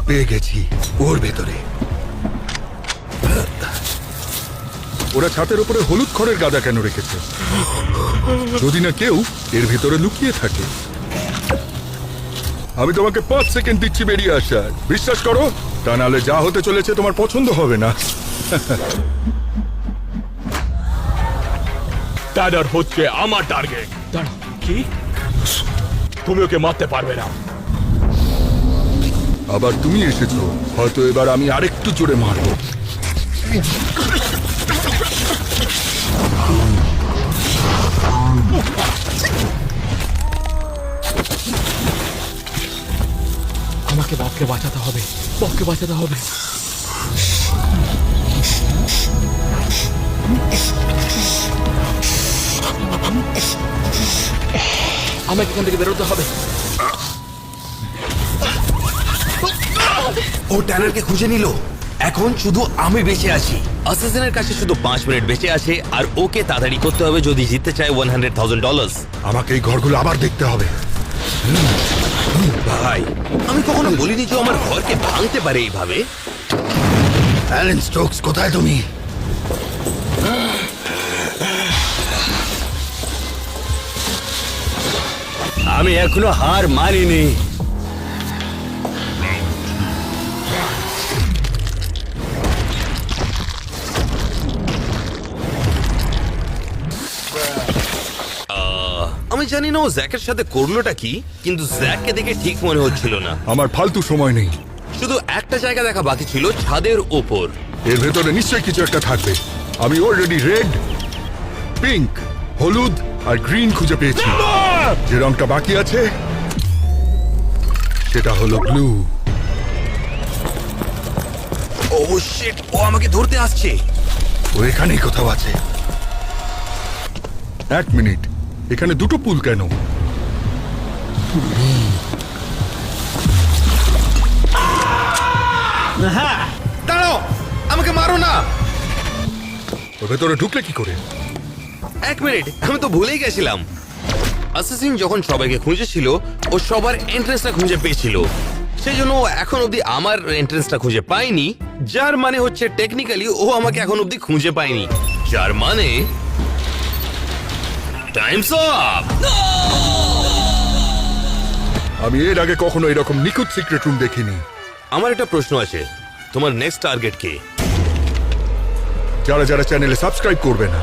পেয়ে গেছি ওর ভেতরে। ওরা ছাতের উপরে হলুদ খড়ের গাদা কেন রেখেছে? যদি না কেউ এর ভেতরে লুকিয়ে থাকে। আমি তোমাকে 5 সেকেন্ড দিচ্ছি বেরিয়ে আসার, বিশ্বাস করো, তা নাহলে যা হতে চলেছে তোমার পছন্দ হবে না। ট্যানার হচ্ছে আমার টার্গেট। দাঁড়াও, কি? তুমি ওকে মারতে পারবে না। আবার তুমি এসেছো, হয়তো এবার আমি আরেকটু জোরে মারবো। আমাকে ববকে বাঁচাতে হবে, ববকে বাঁচাতে হবে। আমাকে এখান থেকে বেরোতে হবে। ও ট্যানারকে খুঁজে নিল। এখন শুধু আমি বেঁচে আছি। অ্যাসাসিনের কাছে শুধু 5 মিনিট বেঁচে আছে, আর ওকে তাড়াতাড়ি করতে হবে যদি জিততে চায় $100,000। আমাকে এই ঘরগুলো আবার দেখতে হবে। ভাই, আমি কখনো বলিনি যে ও আমার ঘরকে ভাঙতে পারে এইভাবে। অ্যালেন স্টোকস, কোথায় তুমি? আমি এখনো হার মানিনি। আমি জানি না ও জ্যাকের সাথে করলোটা কি, কিন্তু জ্যাককে দেখে ঠিক মনে হচ্ছিল না। আমার ফালতু সময় নেই। শুধু একটা জায়গা দেখা বাকি ছিল, ছাদের ওপর। এর ভেতরে নিশ্চয়ই কিছু একটা থাকবে। আমি অলরেডি রেড, পিঙ্ক, হলুদ আর গ্রিন খুঁজে পেয়েছি। যে রংটা বাকি আছে সেটা হলো ব্লু। ও শিট, ও আমাকে ধরতে আসছে। ও এখানেই কোথাও আছে। 1 মিনিট, এখানে দুটো পুল কেন? দাঁড়াও, আমাকে মারো না। ওর ভেতরে ঢুকলে কি করে? 1 মিনিট, আমি তো ভুলেই গেছিলাম। অ্যাসাসিন যখন সবাইকে খুঁজেছিল, ও সবার এন্ট্রেন্সটা খুঁজে পেয়েছিল। সেই জন্য ও এখন অব্দি আমার এন্ট্রেন্সটা খুঁজে পায়নি, যার মানে হচ্ছে টেকনিক্যালি ও আমাকে এখন অব্দি খুঁজে পায়নি, যার মানে টাইমস আপ। আমি এর আগে কখনো এরকম নিখুঁত সিক্রেট রুম দেখিনি। আমার একটা প্রশ্ন আছে, তোমার নেক্সট টার্গেট কে? যারা যারা চ্যানেলে সাবস্ক্রাইব করবে না